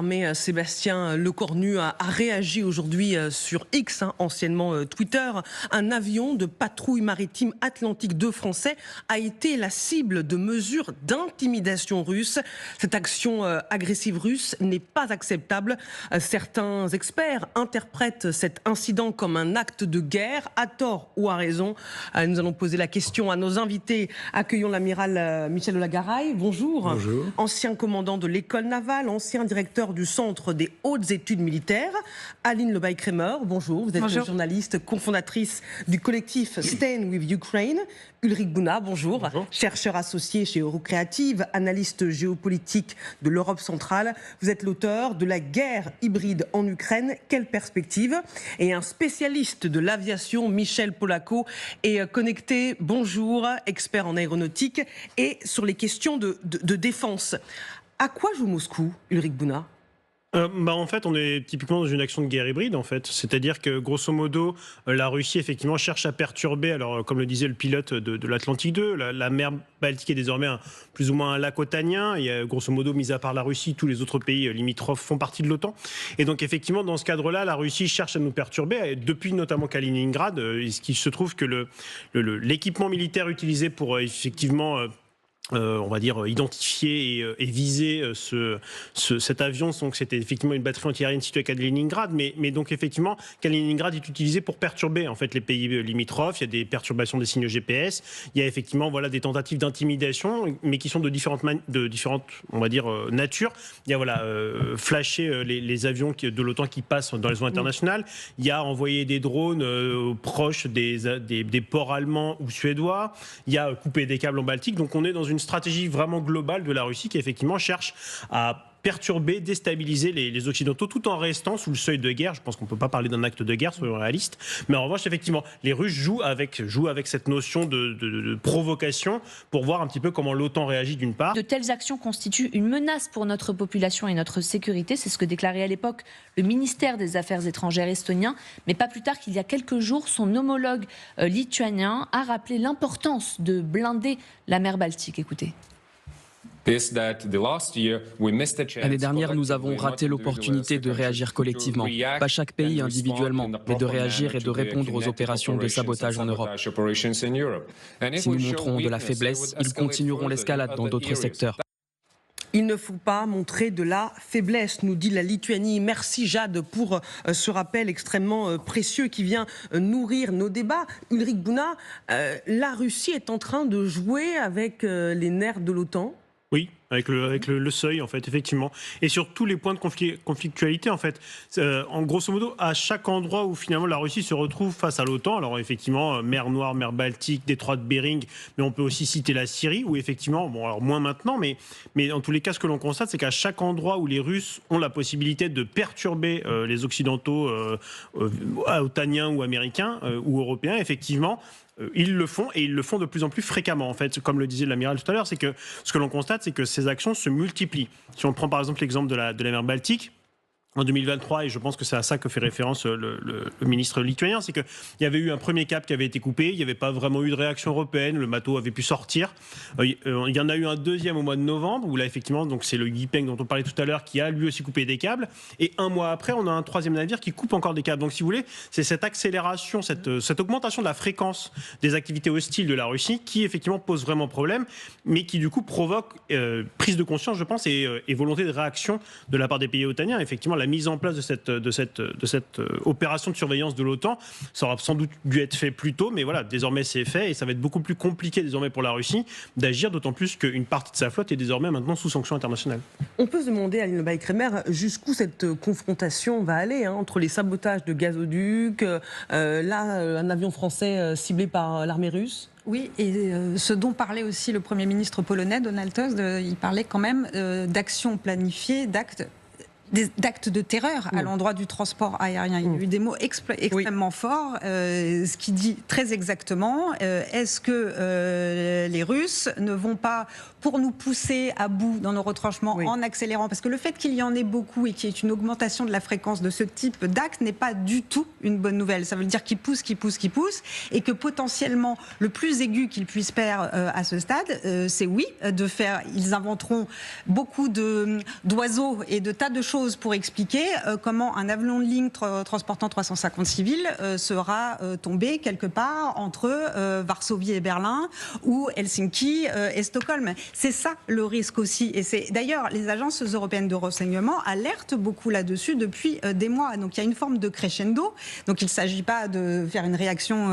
Mais Sébastien Lecornu a réagi aujourd'hui sur X, anciennement Twitter. Un avion de patrouille maritime Atlantique 2 français a été la cible de mesures d'intimidation russe. Cette action agressive russe n'est pas acceptable. Certains experts interprètent cet incident comme un acte de guerre, à tort ou à raison. Nous allons poser la question à nos invités. Accueillons l'amiral Michel de la Garaille. Bonjour. Bonjour. Ancien commandant de l'école navale, ancien directeur du Centre des hautes études militaires. Aline Lebaille-Kremer, bonjour. Vous êtes journaliste, cofondatrice du collectif Stand with Ukraine. Ulrich Bouna, bonjour. Bonjour. Chercheur associé chez Eurocreative, analyste géopolitique de l'Europe centrale. Vous êtes l'auteur de La guerre hybride en Ukraine, quelle perspective? Et un spécialiste de l'aviation, Michel Polaco, est connecté. Bonjour, expert en aéronautique et sur les questions de défense. À quoi joue Moscou, Ulrich Bouna? En fait, on est typiquement dans une action de guerre hybride, en fait. C'est-à-dire que, grosso modo, la Russie, effectivement, cherche à perturber, alors, comme le disait le pilote de l'Atlantique 2, la mer Baltique est désormais plus ou moins un lac otanien. Il y a, grosso modo, mis à part la Russie, tous les autres pays limitrophes font partie de l'OTAN. Et donc, effectivement, dans ce cadre-là, la Russie cherche à nous perturber, depuis notamment Kaliningrad, ce qui se trouve que l'équipement militaire utilisé pour, effectivement... on va dire identifier et viser cet avion, donc c'était effectivement une batterie antiaérienne située à Kaliningrad, mais donc effectivement Kaliningrad est utilisé pour perturber en fait les pays limitrophes. Il y a des perturbations des signaux GPS, il y a effectivement des tentatives d'intimidation, mais qui sont de différentes on va dire natures. Il y a flasher les avions de l'OTAN qui passent dans les eaux internationales. Il y a envoyer des drones proches des ports allemands ou suédois. Il y a couper des câbles en Baltique. Donc on est dans une stratégie vraiment globale de la Russie qui effectivement cherche à perturber, déstabiliser les Occidentaux tout en restant sous le seuil de guerre. Je pense qu'on ne peut pas parler d'un acte de guerre, soyons réalistes. Mais en revanche, effectivement, les Russes jouent avec cette notion de provocation pour voir un petit peu comment l'OTAN réagit d'une part. De telles actions constituent une menace pour notre population et notre sécurité. C'est ce que déclarait à l'époque le ministère des Affaires étrangères estonien. Mais pas plus tard qu'il y a quelques jours, son homologue lituanien a rappelé l'importance de blinder la mer Baltique. Écoutez. L'année dernière, nous avons raté l'opportunité de réagir collectivement, pas chaque pays individuellement, mais de réagir et de répondre aux opérations de sabotage en Europe. Si nous montrons de la faiblesse, ils continueront l'escalade dans d'autres secteurs. Il ne faut pas montrer de la faiblesse, nous dit la Lituanie. Merci Jade pour ce rappel extrêmement précieux qui vient nourrir nos débats. Ulrich Bouna, la Russie est en train de jouer avec les nerfs de l'OTAN? Oui, avec le seuil, en fait, effectivement. Et sur tous les points de conflictualité, en fait. En grosso modo, à chaque endroit où, finalement, la Russie se retrouve face à l'OTAN, alors, effectivement, mer Noire, mer Baltique, détroit de Bering, mais on peut aussi citer la Syrie, où, effectivement, bon, alors, moins maintenant, mais en tous les cas, ce que l'on constate, c'est qu'à chaque endroit où les Russes ont la possibilité de perturber les Occidentaux otaniens ou américains ou européens, effectivement, ils le font, et ils le font de plus en plus fréquemment. En fait, comme le disait l'amiral tout à l'heure, c'est que ce que l'on constate, c'est que ces actions se multiplient. Si on prend par exemple l'exemple de la mer Baltique, en 2023, et je pense que c'est à ça que fait référence le ministre lituanien, c'est qu'il y avait eu un premier cap qui avait été coupé, il n'y avait pas vraiment eu de réaction européenne, le bateau avait pu sortir. Il y en a eu un deuxième au mois de novembre, où là, effectivement, donc c'est le Yipeng dont on parlait tout à l'heure, qui a lui aussi coupé des câbles. Et un mois après, on a un troisième navire qui coupe encore des câbles. Donc, si vous voulez, c'est cette accélération, cette augmentation de la fréquence des activités hostiles de la Russie qui, effectivement, pose vraiment problème, mais qui, du coup, provoque prise de conscience, je pense, et volonté de réaction de la part des pays otaniens. Effectivement, la mise en place de cette opération de surveillance de l'OTAN, ça aura sans doute dû être fait plus tôt, mais voilà, désormais c'est fait et ça va être beaucoup plus compliqué désormais pour la Russie d'agir, d'autant plus qu'une partie de sa flotte est désormais maintenant sous sanctions internationales. On peut se demander, Aline Lebaille-Kremer, jusqu'où cette confrontation va aller entre les sabotages de gazoducs, un avion français ciblé par l'armée russe. Oui, et ce dont parlait aussi le Premier ministre polonais, Donald Tusk, il parlait quand même d'actions planifiées, d'actes de terreur à l'endroit du transport aérien. Il y a eu des mots extrêmement forts, ce qui dit très exactement, est-ce que les Russes ne vont pas, pour nous pousser à bout dans nos retranchements en accélérant, parce que le fait qu'il y en ait beaucoup et qu'il y ait une augmentation de la fréquence de ce type d'actes n'est pas du tout une bonne nouvelle. Ça veut dire qu'ils poussent, et que potentiellement le plus aigu qu'ils puissent faire à ce stade, c'est de faire, ils inventeront beaucoup d'oiseaux et de tas de choses chose pour expliquer comment un avion de ligne transportant 350 civils sera tombé quelque part entre Varsovie et Berlin ou Helsinki et Stockholm. C'est ça le risque aussi. Et c'est d'ailleurs les agences européennes de renseignement alertent beaucoup là-dessus depuis des mois. Donc il y a une forme de crescendo. Donc il ne s'agit pas de faire une réaction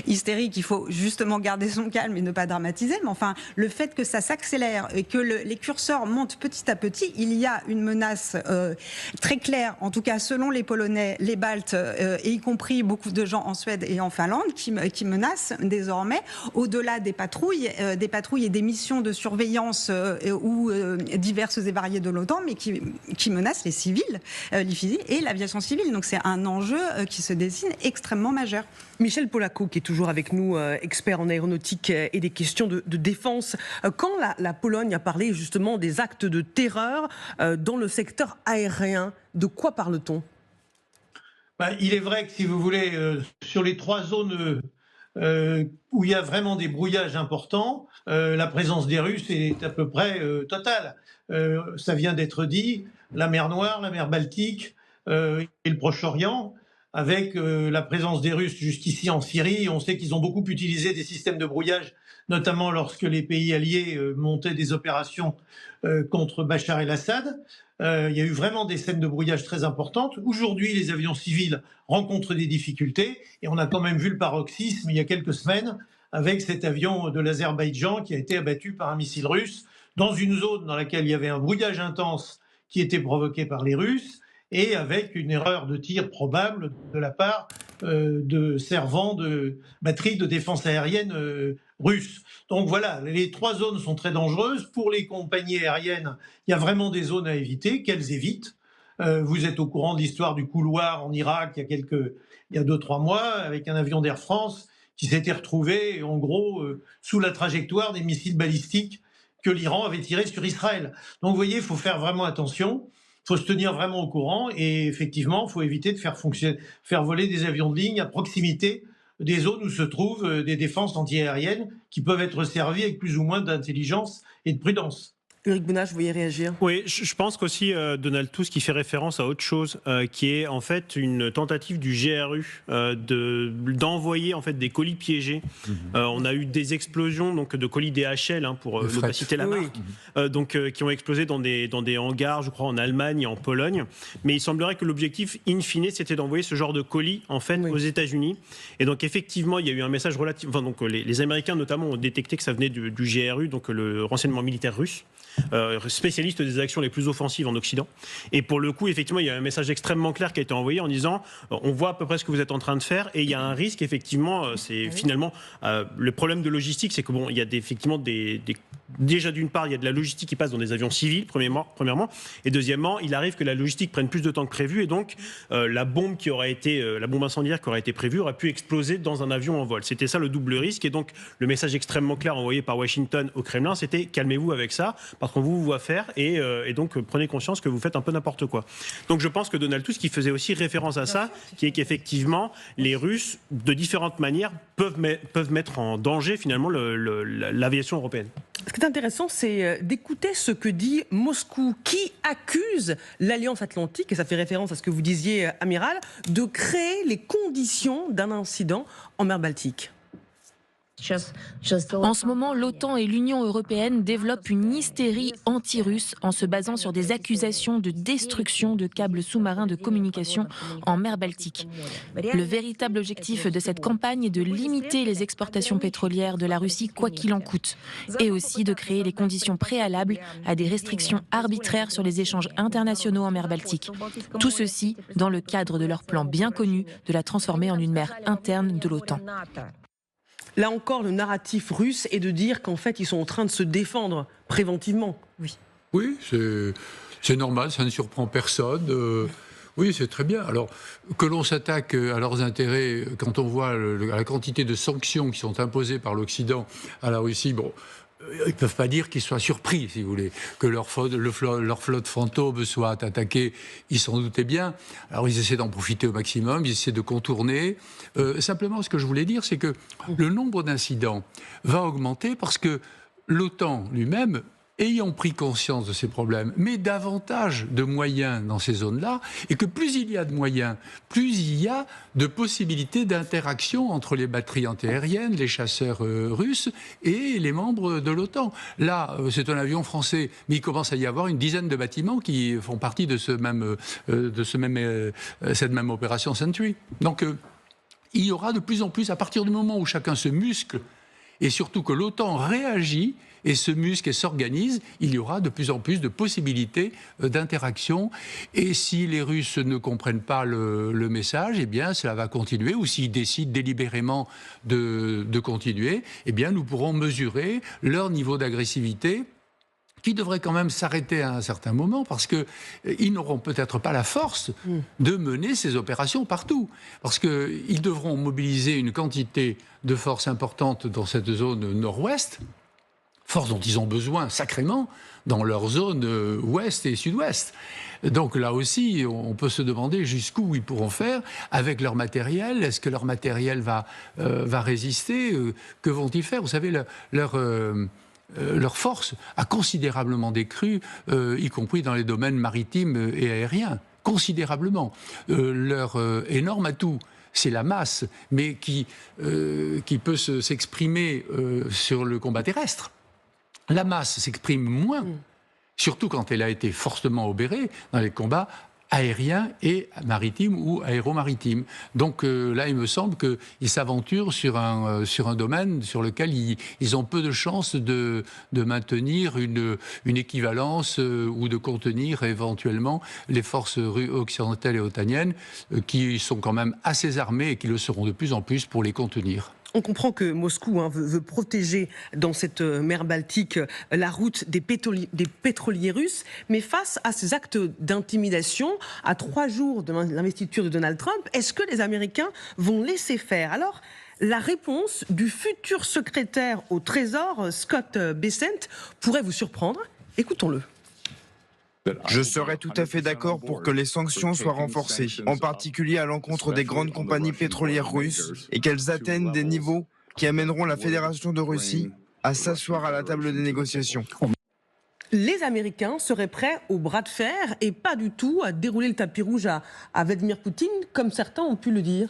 hystérique. Il faut justement garder son calme et ne pas dramatiser. Mais enfin, le fait que ça s'accélère et que les curseurs montent petit à petit, il y a une menace très claire, en tout cas selon les Polonais, les Baltes, et y compris beaucoup de gens en Suède et en Finlande, qui menacent désormais, au-delà des patrouilles et des missions de surveillance ou diverses et variées de l'OTAN, mais qui menacent les civils, et l'aviation civile. Donc c'est un enjeu qui se dessine extrêmement majeur. Michel Polaco, qui est toujours avec nous, expert en aéronautique et des questions de défense. Quand la Pologne a parlé justement des actes de terreur dans le secteur aérien, de quoi parle-t-on ? Il est vrai que, si vous voulez, sur les 3 zones où il y a vraiment des brouillages importants, la présence des Russes est à peu près totale. Ça vient d'être dit, la mer Noire, la mer Baltique et le Proche-Orient, avec la présence des Russes jusqu'ici en Syrie. On sait qu'ils ont beaucoup utilisé des systèmes de brouillage, notamment lorsque les pays alliés montaient des opérations contre Bachar el-Assad. Il y a eu vraiment des scènes de brouillage très importantes. Aujourd'hui, les avions civils rencontrent des difficultés, et on a quand même vu le paroxysme il y a quelques semaines avec cet avion de l'Azerbaïdjan qui a été abattu par un missile russe dans une zone dans laquelle il y avait un brouillage intense qui était provoqué par les Russes, et avec une erreur de tir probable de la part de servants de batteries de défense aérienne russes. Donc voilà, les 3 zones sont très dangereuses. Pour les compagnies aériennes, il y a vraiment des zones à éviter, qu'elles évitent. Vous êtes au courant de l'histoire du couloir en Irak il y a 2-3 mois, avec un avion d'Air France qui s'était retrouvé en gros sous la trajectoire des missiles balistiques que l'Iran avait tirés sur Israël. Donc vous voyez, il faut faire vraiment attention. Il faut se tenir vraiment au courant, et effectivement, il faut éviter de faire voler des avions de ligne à proximité des zones où se trouvent des défenses antiaériennes qui peuvent être servies avec plus ou moins d'intelligence et de prudence. Éric Bonnach, vous voulez réagir ? Oui, je pense qu'aussi Donald Tusk qui fait référence à autre chose, qui est en fait une tentative du GRU d'envoyer en fait des colis piégés. On a eu des explosions donc de colis DHL pour ne pas citer la marque, qui ont explosé dans des hangars, je crois en Allemagne et en Pologne. Mais il semblerait que l'objectif in fine c'était d'envoyer ce genre de colis en fait aux États-Unis. Et donc effectivement, il y a eu un message relatif. Enfin, donc les Américains notamment ont détecté que ça venait du GRU, donc le renseignement militaire russe. Spécialiste des actions les plus offensives en Occident. Et pour le coup, effectivement, il y a un message extrêmement clair qui a été envoyé en disant on voit à peu près ce que vous êtes en train de faire, et il y a un risque, effectivement, c'est finalement le problème de logistique, c'est que bon, il y a effectivement déjà d'une part, il y a de la logistique qui passe dans des avions civils, premièrement, et deuxièmement, il arrive que la logistique prenne plus de temps que prévu, et donc la bombe incendiaire qui aurait été prévue aurait pu exploser dans un avion en vol. C'était ça le double risque, et donc le message extrêmement clair envoyé par Washington au Kremlin, c'était calmez-vous avec ça, parce qu'on vous voit faire, et donc prenez conscience que vous faites un peu n'importe quoi. Donc je pense que Donald Tusk qui faisait aussi référence à ça, qui est qu'effectivement les Russes, de différentes manières, peuvent mettre en danger finalement l'aviation européenne. Ce qui est intéressant, c'est d'écouter ce que dit Moscou, qui accuse l'Alliance Atlantique, et ça fait référence à ce que vous disiez, Amiral, de créer les conditions d'un incident en mer Baltique. En ce moment, l'OTAN et l'Union européenne développent une hystérie anti-russe en se basant sur des accusations de destruction de câbles sous-marins de communication en mer Baltique. Le véritable objectif de cette campagne est de limiter les exportations pétrolières de la Russie quoi qu'il en coûte, et aussi de créer les conditions préalables à des restrictions arbitraires sur les échanges internationaux en mer Baltique. Tout ceci dans le cadre de leur plan bien connu de la transformer en une mer interne de l'OTAN. Là encore, le narratif russe est de dire qu'en fait, ils sont en train de se défendre préventivement. Oui, c'est normal, ça ne surprend personne. Oui, c'est très bien. Alors, que l'on s'attaque à leurs intérêts, quand on voit la quantité de sanctions qui sont imposées par l'Occident à la Russie, bon, ils ne peuvent pas dire qu'ils soient surpris, si vous voulez, que leur flotte fantôme soit attaquée, ils s'en doutaient bien. Alors ils essaient d'en profiter au maximum, ils essaient de contourner. Simplement, ce que je voulais dire, c'est que le nombre d'incidents va augmenter parce que l'OTAN lui-même ayant pris conscience de ces problèmes, met davantage de moyens dans ces zones-là, et que plus il y a de moyens, plus il y a de possibilités d'interaction entre les batteries antiaériennes, les chasseurs russes et les membres de l'OTAN. Là, c'est un avion français, mais il commence à y avoir une dizaine de bâtiments qui font partie de cette même opération Sentry. Donc, il y aura de plus en plus, à partir du moment où chacun se muscle, et surtout que l'OTAN réagit et se muscle et s'organise, il y aura de plus en plus de possibilités d'interaction. Et si les Russes ne comprennent pas le message, eh bien, cela va continuer. Ou s'ils décident délibérément de continuer, eh bien, nous pourrons mesurer leur niveau d'agressivité, qui devrait quand même s'arrêter à un certain moment, parce qu'ils n'auront peut-être pas la force de mener ces opérations partout. Parce qu'ils devront mobiliser une quantité de forces importante dans cette zone nord-ouest, force dont ils ont besoin sacrément dans leur zone ouest et sud-ouest. Donc là aussi, on peut se demander jusqu'où ils pourront faire avec leur matériel. Est-ce que leur matériel va résister? Que vont-ils faire? Vous savez, leur force a considérablement décru, y compris dans les domaines maritimes et aériens, considérablement. Leur énorme atout, c'est la masse, mais qui peut s'exprimer sur le combat terrestre. La masse s'exprime moins, surtout quand elle a été fortement obérée dans les combats aériens et maritimes ou aéromaritimes. Donc là, il me semble qu'ils s'aventurent sur un domaine sur lequel ils ont peu de chances de maintenir une équivalence ou de contenir éventuellement les forces occidentales et otaniennes qui sont quand même assez armées et qui le seront de plus en plus pour les contenir. On comprend que Moscou veut protéger dans cette mer Baltique la route des pétroliers russes, mais face à ces actes d'intimidation, à 3 jours de l'investiture de Donald Trump, est-ce que les Américains vont laisser faire? Alors, la réponse du futur secrétaire au Trésor, Scott Bessent, pourrait vous surprendre. Écoutons-le. Je serais tout à fait d'accord pour que les sanctions soient renforcées, en particulier à l'encontre des grandes compagnies pétrolières russes, et qu'elles atteignent des niveaux qui amèneront la Fédération de Russie à s'asseoir à la table des négociations. Les Américains seraient prêts au bras de fer et pas du tout à dérouler le tapis rouge à Vladimir Poutine, comme certains ont pu le dire.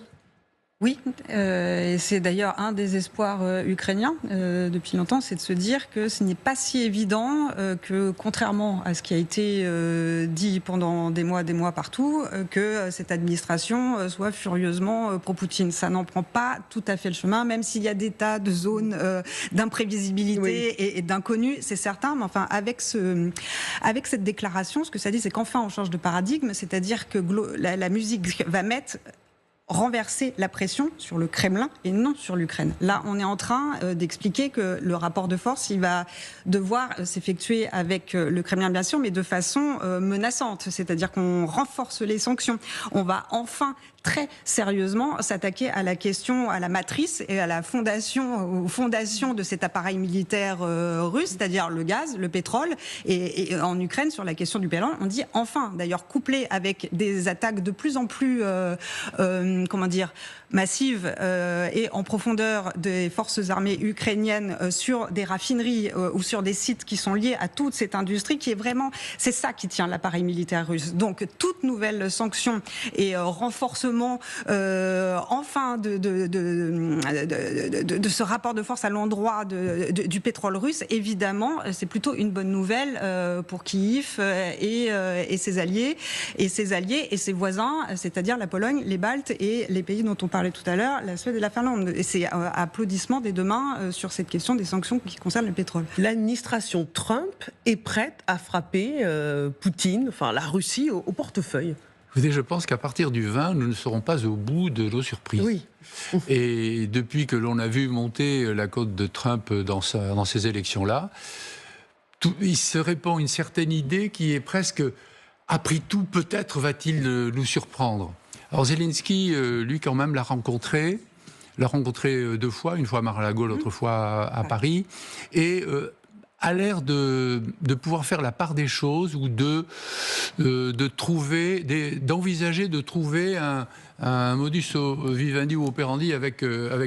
Oui, et c'est d'ailleurs un des espoirs ukrainiens depuis longtemps, c'est de se dire que ce n'est pas si évident que, contrairement à ce qui a été dit pendant des mois partout, que cette administration soit furieusement pro-Poutine. Ça n'en prend pas tout à fait le chemin, même s'il y a des tas de zones d'imprévisibilité et d'inconnu, c'est certain. Mais enfin, avec cette déclaration, ce que ça dit, c'est qu'enfin on change de paradigme, c'est-à-dire que la musique va renverser la pression sur le Kremlin et non sur l'Ukraine. Là, on est en train d'expliquer que le rapport de force, il va devoir s'effectuer avec le Kremlin, bien sûr, mais de façon menaçante. C'est-à-dire qu'on renforce les sanctions. On va enfin très sérieusement s'attaquer à la question, à la matrice et à la fondation, aux fondations de cet appareil militaire russe, c'est-à-dire le gaz, le pétrole. Et en Ukraine, sur la question du pétrole, on dit enfin, d'ailleurs couplé avec des attaques de plus en plus massive et en profondeur des forces armées ukrainiennes sur des raffineries ou sur des sites qui sont liés à toute cette industrie qui est vraiment, c'est ça qui tient l'appareil militaire russe. Donc toute nouvelle sanction et renforcement enfin de ce rapport de force à l'endroit du pétrole russe, évidemment, c'est plutôt une bonne nouvelle pour Kyiv et ses alliés et ses voisins, c'est-à-dire la Pologne, les Baltes et les pays dont on parlait tout à l'heure, la Suède et la Finlande. Et c'est applaudissement des deux mains sur cette question des sanctions qui concernent le pétrole. L'administration Trump est prête à frapper Poutine, enfin la Russie, au portefeuille. Écoutez, je pense qu'à partir du 20, nous ne serons pas au bout de nos surprises. Oui. Et depuis que l'on a vu monter la cote de Trump dans ces élections-là, il se répand une certaine idée qui est presque, après tout, peut-être va-t-il nous surprendre. Alors Zelensky, lui, quand même, l'a rencontré 2 fois, une fois à Mar-a-Lago, l'autre fois à Paris, et a l'air de pouvoir faire la part des choses ou d'envisager de trouver un modus vivendi ou operandi avec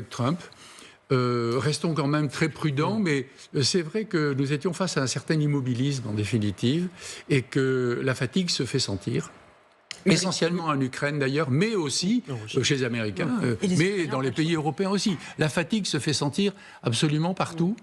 Trump. restons quand même très prudents, mais c'est vrai que nous étions face à un certain immobilisme en définitive, et que la fatigue se fait sentir. Essentiellement en Ukraine d'ailleurs, mais aussi chez les Américains, mais dans les pays européens aussi. La fatigue se fait sentir absolument partout.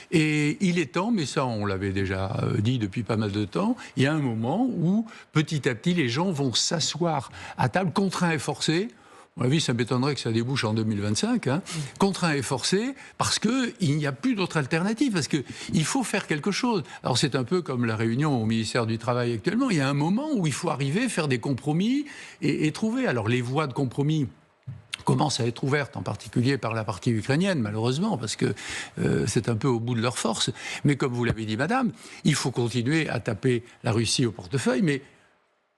Et il est temps, mais ça on l'avait déjà dit depuis pas mal de temps, il y a un moment où petit à petit les gens vont s'asseoir à table, contraints et forcés. À mon avis, ça m'étonnerait que ça débouche en 2025, contraint et forcé, parce qu'il n'y a plus d'autre alternative, parce qu'il faut faire quelque chose. Alors c'est un peu comme la réunion au ministère du Travail actuellement, il y a un moment où il faut arriver, faire des compromis et trouver. Alors les voies de compromis commencent à être ouvertes, en particulier par la partie ukrainienne, malheureusement, parce que c'est un peu au bout de leur force. Mais comme vous l'avez dit, madame, il faut continuer à taper la Russie au portefeuille, mais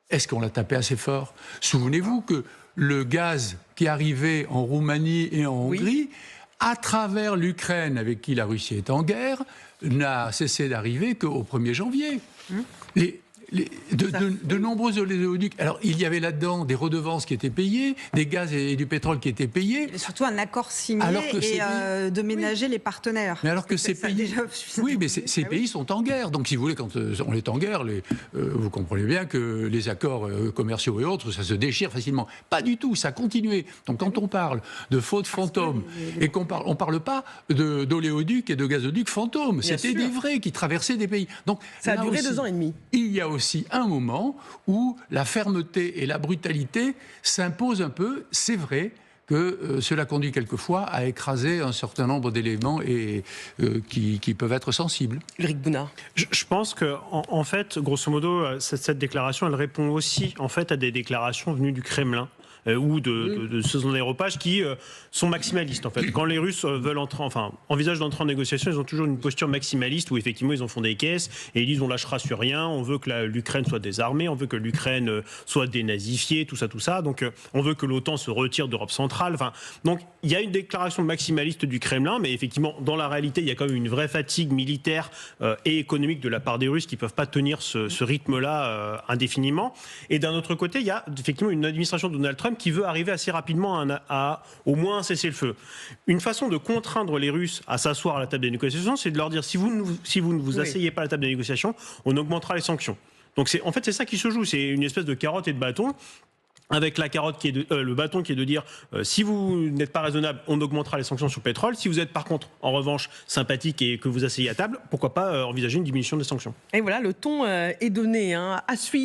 est-ce qu'on l'a tapé assez fort ? Souvenez-vous que le gaz qui arrivait en Roumanie et en Hongrie, à travers l'Ukraine avec qui la Russie est en guerre, n'a cessé d'arriver qu'au 1er janvier. De nombreux oléoducs. Alors, il y avait là-dedans des redevances qui étaient payées, des gaz et du pétrole qui étaient payés. Et surtout un accord signé et de ménager les partenaires. Mais alors que ces pays... Oui, mais ces pays sont en guerre. Donc, si vous voulez, quand on est en guerre, vous comprenez bien que les accords commerciaux et autres, ça se déchire facilement. Pas du tout, ça a continué. Donc, quand on parle de fautes fantômes et on parle pas d'oléoducs et de gazoducs fantômes. C'était des vrais qui traversaient des pays. Donc, ça a duré 2 ans et demi. Il y a aussi un moment où la fermeté et la brutalité s'imposent un peu. C'est vrai que cela conduit quelquefois à écraser un certain nombre d'éléments qui peuvent être sensibles. Ulrich Bounat. Je pense que, en fait, grosso modo, cette déclaration, elle répond aussi en fait à des déclarations venues du Kremlin. Ou de ce zone d'aéropage qui sont maximalistes en fait. Quand les Russes veulent envisagent d'entrer en négociation, ils ont toujours une posture maximaliste où effectivement ils en font des caisses et ils disent on lâchera sur rien, on veut que l'Ukraine soit désarmée, on veut que l'Ukraine soit dénazifiée, tout ça. Donc on veut que l'OTAN se retire d'Europe centrale. Donc il y a une déclaration maximaliste du Kremlin, mais effectivement dans la réalité il y a quand même une vraie fatigue militaire et économique de la part des Russes qui ne peuvent pas tenir ce rythme-là indéfiniment. Et d'un autre côté, il y a effectivement une administration de Donald Trump qui veut arriver assez rapidement à au moins un cessez-le-feu. Une façon de contraindre les Russes à s'asseoir à la table des négociations, c'est de leur dire si vous ne vous asseyez pas à la table des négociations, on augmentera les sanctions. Donc c'est ça qui se joue, c'est une espèce de carotte et de bâton. Avec la carotte qui est le bâton qui est de dire si vous n'êtes pas raisonnable, on augmentera les sanctions sur le pétrole. Si vous êtes par contre, en revanche, sympathique et que vous asseyez à table, pourquoi pas envisager une diminution des sanctions. Et voilà, le ton est donné à suivre.